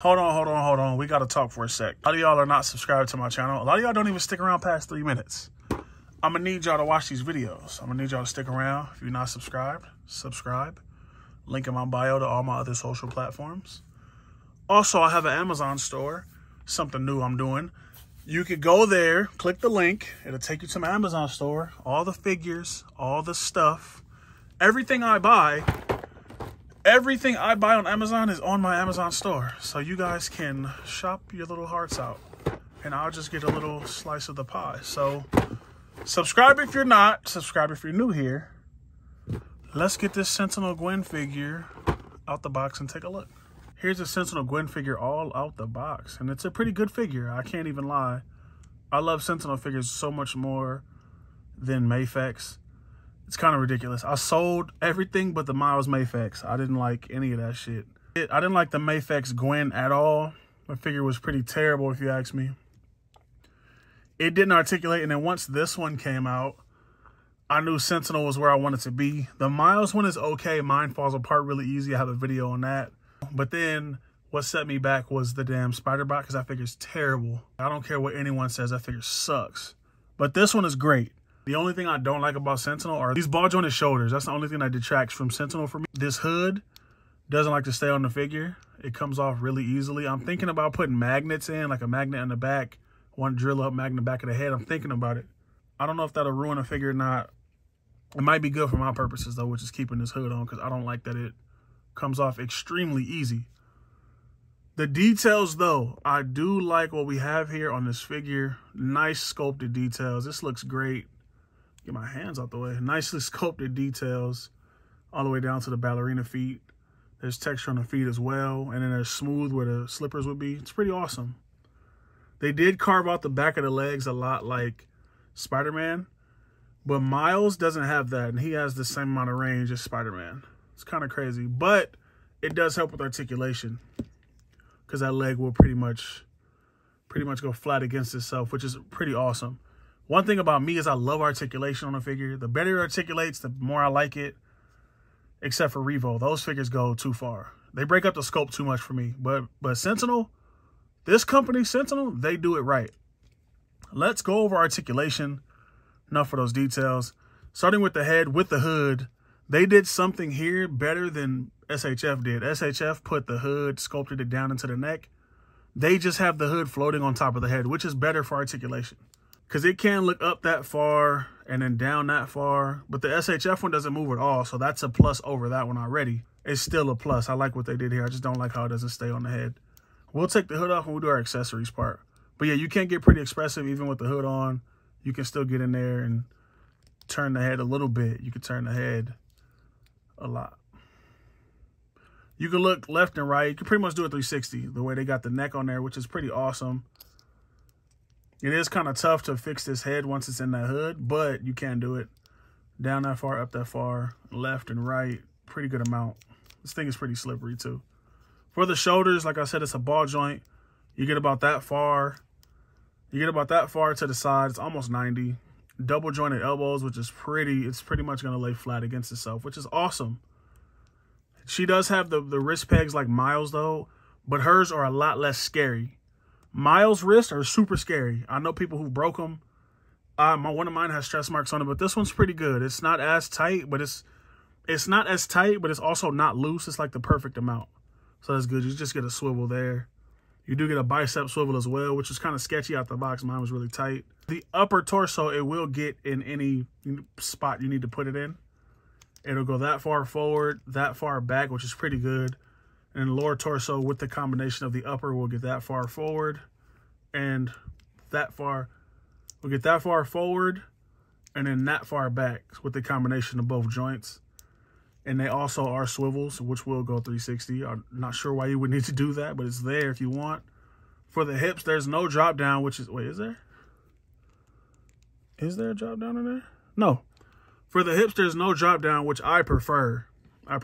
Hold on. We got to talk for a sec. A lot of y'all are not subscribed to my channel. A lot of y'all don't even stick around past 3 minutes. I'm going to need y'all to watch these videos. I'm going to need y'all to stick around. If you're not subscribed, subscribe. Link in my bio to all my other social platforms. Also, I have an Amazon store. Something new I'm doing. You could go there, click the link. It'll take you to my Amazon store. All the figures, all the stuff. Everything I buy on Amazon is on my Amazon store. So you guys can shop your little hearts out. And I'll just get a little slice of the pie. So subscribe if you're not. Subscribe if you're new here. Let's get this Sentinel Gwen figure out the box and take a look. Here's a Sentinel Gwen figure all out the box. And it's a pretty good figure. I can't even lie. I love Sentinel figures so much more than Mafex. It's kind of ridiculous. I sold everything but the Miles Mafex. I didn't like any of that shit. I didn't like the Mafex Gwen at all. The figure was pretty terrible if you ask me. It didn't articulate. And then once this one came out, I knew Sentinel was where I wanted to be. The Miles one is okay. Mine falls apart really easy. I have a video on that. But then what set me back was the damn Spider-Bot, because that figure's terrible. I don't care what anyone says. That figure sucks. But this one is great. The only thing I don't like about Sentinel are these ball jointed shoulders. That's the only thing that detracts from Sentinel for me. This hood doesn't like to stay on the figure. It comes off really easily. I'm thinking about putting magnets in, like a magnet in the back, one drill up magnet back of the head. I'm thinking about it. I don't know if that'll ruin a figure or not. It might be good for my purposes though, which is keeping this hood on, because I don't like that it comes off extremely easy. The details though, I do like what we have here on this figure. Nice sculpted details. This looks great. Get my hands out the way. Nicely sculpted details all the way down to the ballerina feet. There's texture on the feet as well. And then there's smooth where the slippers would be. It's pretty awesome. They did carve out the back of the legs a lot like Spider-Man. But Miles doesn't have that. And he has the same amount of range as Spider-Man. It's kind of crazy. But it does help with articulation, because that leg will pretty much go flat against itself, which is pretty awesome. One thing about me is I love articulation on a figure. The better it articulates, the more I like it. Except for Revo. Those figures go too far. They break up the scope too much for me. But Sentinel, this company, Sentinel, they do it right. Let's go over articulation. Enough for those details. Starting with the head, with the hood, they did something here better than SHF did. SHF put the hood, sculpted it down into the neck. They just have the hood floating on top of the head, which is better for articulation. Because it can look up that far and then down that far. But the SHF one doesn't move at all. So that's a plus over that one already. It's still a plus. I like what they did here. I just don't like how it doesn't stay on the head. We'll take the hood off when we do our accessories part. But yeah, you can get pretty expressive even with the hood on. You can still get in there and turn the head a little bit. You can turn the head a lot. You can look left and right. You can pretty much do a 360 the way they got the neck on there, which is pretty awesome. It is kind of tough to fix this head once it's in that hood, but you can do it. Down that far, up that far, left and right, pretty good amount. This thing is pretty slippery too. For the shoulders, like I said, it's a ball joint. You get about that far. You get about that far to the side. It's almost 90. Double jointed elbows, which is it's pretty much going to lay flat against itself, which is awesome. She does have the wrist pegs like Miles though, but hers are a lot less scary. Miles' wrists are super scary. I know people who broke them. One of mine has stress marks on it, but this one's pretty good. It's not as tight, but it's not as tight, but it's also not loose. It's like the perfect amount. So that's good. You just get a swivel there. You do get a bicep swivel as well, which is kind of sketchy out the box. Mine was really tight. The upper torso, it will get in any spot you need to put it in. It'll go that far forward, that far back, which is pretty good. And the lower torso with the combination of the upper will get that far forward and that far. We'll get that far forward and then that far back with the combination of both joints. And they also are swivels, which will go 360. I'm not sure why you would need to do that, but it's there if you want. For the hips, there's no drop down, which is, wait, is there? Is there a drop down in there? No. For the hips, there's no drop down, which I prefer.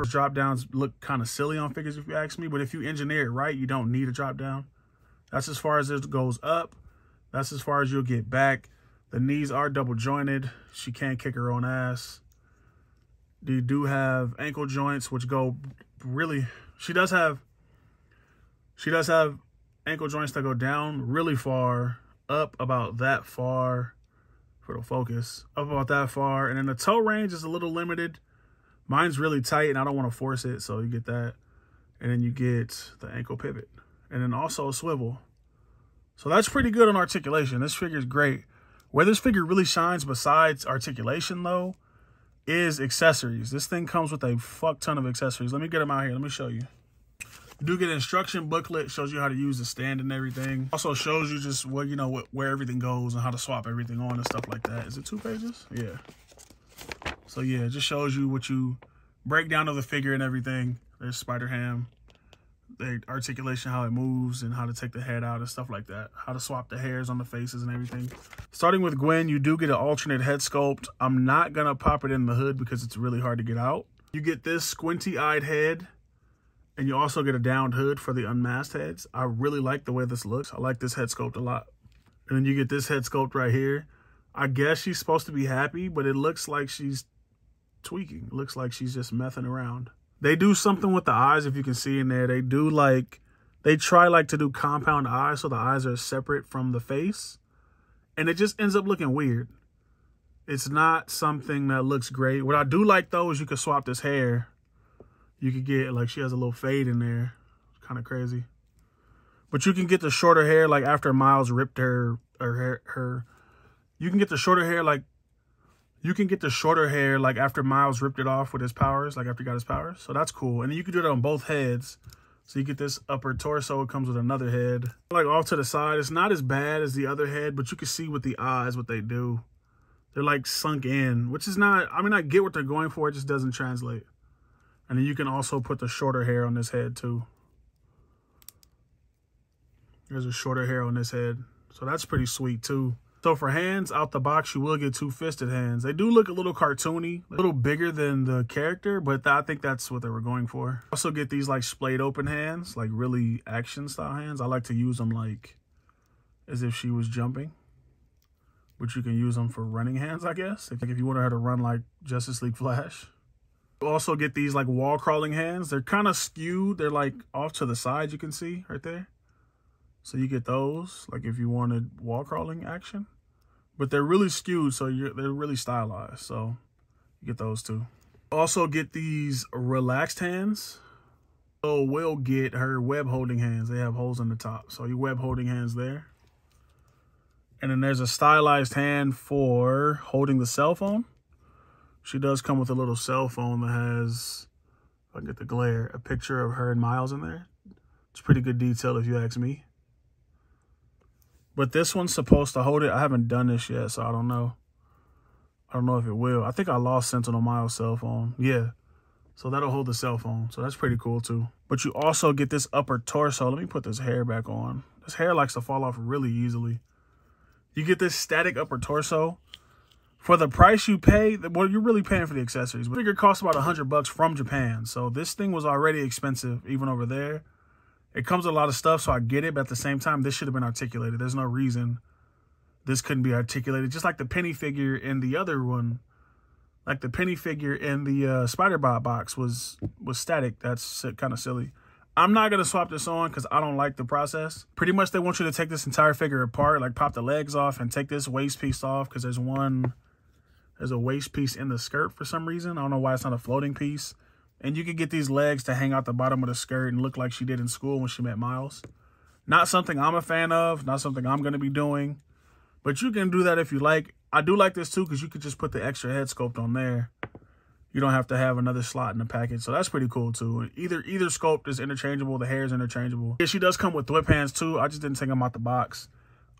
Drop downs look kind of silly on figures if you ask me, but if you engineer it right, you don't need a drop down. That's as far as it goes up. That's as far as you'll get back. The knees are double jointed. She can't kick her own ass. You do have ankle joints, which go really, she does have She does have ankle joints that go down really far, up about that far for the focus, up about that far. And then the toe range is a little limited. Mine's really tight and I don't want to force it, so you get that. And then you get the ankle pivot. And then also a swivel. So that's pretty good on articulation. This figure is great. Where this figure really shines besides articulation, though, is accessories. This thing comes with a fuck ton of accessories. Let me get them out here. Let me show you. You do get an instruction booklet. Shows you how to use the stand and everything. Also shows you just where, you know, where everything goes and how to swap everything on and stuff like that. Is it 2 pages? Yeah. So, yeah, it just shows you what you break down of the figure and everything. There's Spider-Ham. The articulation, how it moves and how to take the head out and stuff like that. How to swap the hairs on the faces and everything. Starting with Gwen, you do get an alternate head sculpt. I'm not going to pop it in the hood because it's really hard to get out. You get this squinty-eyed head. And you also get a downed hood for the unmasked heads. I really like the way this looks. I like this head sculpt a lot. And then you get this head sculpt right here. I guess she's supposed to be happy, but it looks like she's tweaking. It looks like she's just messing around. They do something with the eyes, if you can see in there. They do like, they try like to do compound eyes so the eyes are separate from the face. And it just ends up looking weird. It's not something that looks great. What I do like though is you can swap this hair. You could get, like, she has a little fade in there. It's kind of crazy. But you can get the shorter hair, like, after Miles ripped her. You can get the shorter hair, like, after Miles ripped it off with his powers, like, after he got his powers. So that's cool. And then you can do that on both heads. So you get this upper torso. It comes with another head. Like, off to the side. It's not as bad as the other head, but you can see with the eyes what they do. They're, like, sunk in, which is not, I mean, I get what they're going for. It just doesn't translate. And then you can also put the shorter hair on this head too. There's a shorter hair on this head. So that's pretty sweet too. So for hands, out the box, you will get 2 fisted hands. They do look a little cartoony, a little bigger than the character, but I think that's what they were going for. Also get these like splayed open hands, like really action style hands. I like to use them like as if she was jumping. But you can use them for running hands, I guess. Like if you want her to run like Justice League Flash. Also get these like wall crawling hands. They're kind of skewed. They're like off to the side, you can see right there. So you get those like if you wanted wall crawling action, but they're really skewed, so they're really stylized, so you get those too. Also get these relaxed hands. So we'll get her web holding hands. They have holes in the top, so your web holding hands there. And then there's a stylized hand for holding the cell phone. She does come with a little cell phone that has, if I can get the glare, a picture of her and Miles in there. It's pretty good detail if you ask me. But this one's supposed to hold it. I haven't done this yet, so I don't know. I don't know if it will. I think I lost Sentinel Miles' cell phone. Yeah. So that'll hold the cell phone. So that's pretty cool too. But you also get this upper torso. Let me put this hair back on. This hair likes to fall off really easily. You get this static upper torso. For the price you pay, well, you're really paying for the accessories. But I figure it costs about $100 from Japan. So this thing was already expensive, even over there. It comes with a lot of stuff, so I get it. But at the same time, this should have been articulated. There's no reason this couldn't be articulated. Just like the penny figure in the other one. Like the penny figure in the Spider-Bot box was static. That's kind of silly. I'm not going to swap this on because I don't like the process. Pretty much they want you to take this entire figure apart, like pop the legs off and take this waist piece off because there's a waist piece in the skirt for some reason. I don't know why it's not a floating piece. And you can get these legs to hang out the bottom of the skirt and look like she did in school when she met Miles. Not something I'm a fan of, not something I'm going to be doing. But you can do that if you like. I do like this too because you could just put the extra head sculpt on there. You don't have to have another slot in the package. So that's pretty cool too. Either sculpt is interchangeable. The hair is interchangeable. Yeah, she does come with whip hands too. I just didn't take them out the box.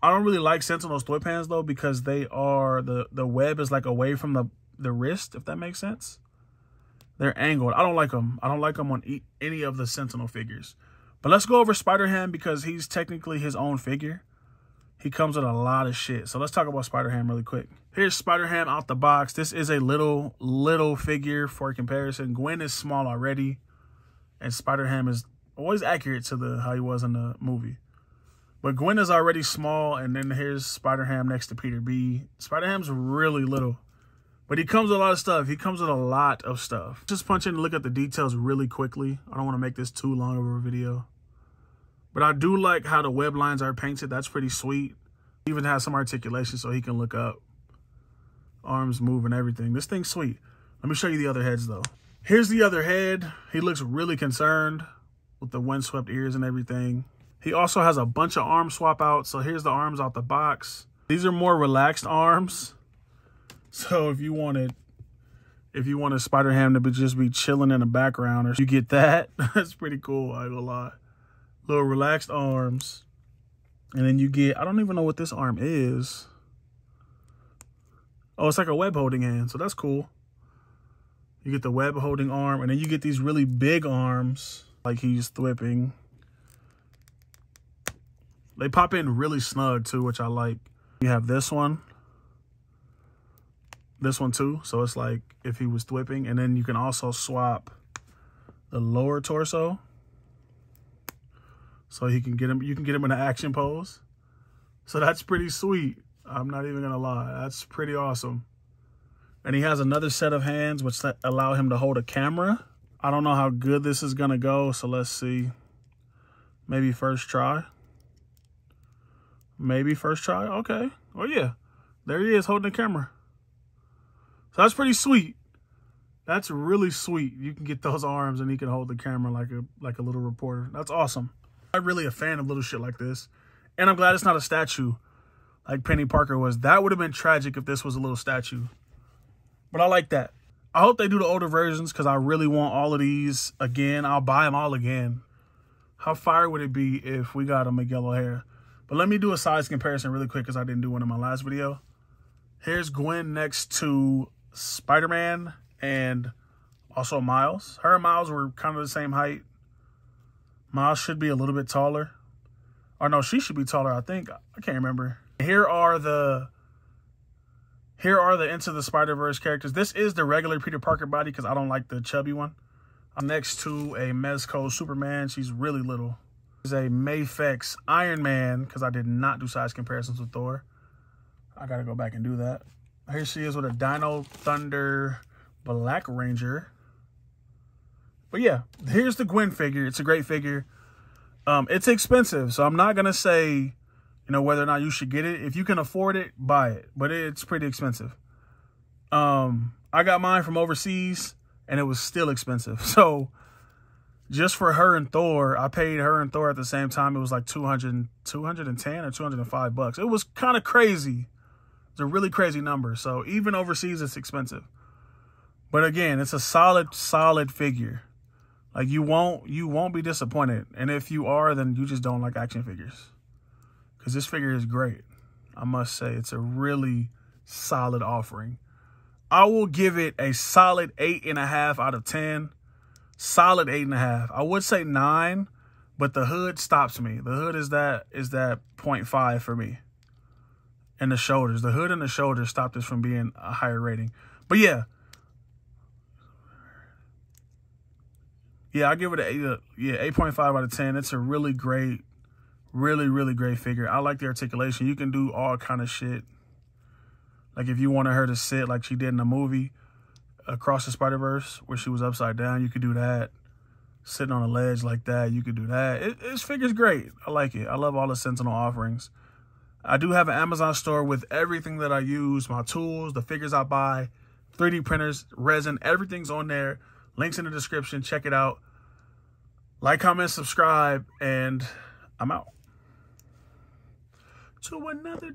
I don't really like Sentinel's whip hands though because they are, the web is like away from the wrist, if that makes sense. They're angled. I don't like them. I don't like them on any of the Sentinel figures. But let's go over Spider-Ham because he's technically his own figure. He comes with a lot of shit. So let's talk about Spider-Ham really quick. Here's Spider-Ham out the box. This is a little figure for comparison. Gwen is small already. And Spider-Ham is always accurate to how he was in the movie. But Gwen is already small. And then here's Spider-Ham next to Peter B. Spider-Ham's really little. But he comes with a lot of stuff. He comes with a lot of stuff. Just punch in and look at the details really quickly. I don't want to make this too long of a video. But I do like how the web lines are painted. That's pretty sweet. Even has some articulation so he can look up. Arms move and everything. This thing's sweet. Let me show you the other heads though. Here's the other head. He looks really concerned with the windswept ears and everything. He also has a bunch of arm swap outs. So here's the arms out the box. These are more relaxed arms. So if you wanted Spider-Ham to just be chilling in the background, or you get that, that's pretty cool, I ain't gonna lie. Little relaxed arms. And then you get, I don't even know what this arm is. Oh, it's like a web holding hand, so that's cool. You get the web holding arm, and then you get these really big arms, like he's thwipping. They pop in really snug too, which I like. You have this one too, so it's like if he was thwipping, and then you can also swap the lower torso. So you can get him in an action pose. So that's pretty sweet. I'm not even gonna lie. That's pretty awesome. And he has another set of hands which allow him to hold a camera. I don't know how good this is gonna go, so let's see. Maybe first try. Maybe first try. Okay. Oh yeah. There he is holding the camera. So that's pretty sweet. That's really sweet. You can get those arms and he can hold the camera like a little reporter. That's awesome. I'm really a fan of little shit like this. And I'm glad it's not a statue like Penny Parker was. That would have been tragic if this was a little statue. But I like that. I hope they do the older versions because I really want all of these again. I'll buy them all again. How fire would it be if we got a Miguel O'Hara? But let me do a size comparison really quick because I didn't do one in my last video. Here's Gwen next to Spider-Man and also Miles. Her and Miles were kind of the same height. Miles should be a little bit taller. Or no, she should be taller, I think. I can't remember. Here are the Into the Spider-Verse characters. This is the regular Peter Parker body because I don't like the chubby one. I'm next to a Mezco Superman. She's really little. There's a Mafex Iron Man because I did not do size comparisons with Thor. I got to go back and do that. Here she is with a Dino Thunder Black Ranger. But yeah, here's the Gwen figure. It's a great figure. It's expensive, so I'm not going to say, whether or not you should get it. If you can afford it, buy it. But it's pretty expensive. I got mine from overseas, and it was still expensive. So just for her and Thor, I paid her and Thor at the same time. It was like 210 or 205 bucks. It was kind of crazy. It's a really crazy number. So even overseas, it's expensive. But again, it's a solid figure. Like you won't be disappointed. And if you are, then you just don't like action figures. Because this figure is great. I must say, it's a really solid offering. I will give it a solid 8.5 out of 10. Solid 8.5. I would say 9, but the hood stops me. The hood is that 0.5 for me. And the shoulders. The hood and the shoulders stop this from being a higher rating. But yeah. Yeah, I'll give it an 8.5 out of 10. It's a really great, really great figure. I like the articulation. You can do all kind of shit. Like if you wanted her to sit like she did in the movie Across the Spider-Verse, where she was upside down, you could do that. Sitting on a ledge like that, you could do that. This figure's great. I like it. I love all the Sentinel offerings. I do have an Amazon store with everything that I use, my tools, the figures I buy, 3D printers, resin, everything's on there. Links in the description. Check it out. Like, comment, subscribe, and I'm out. To another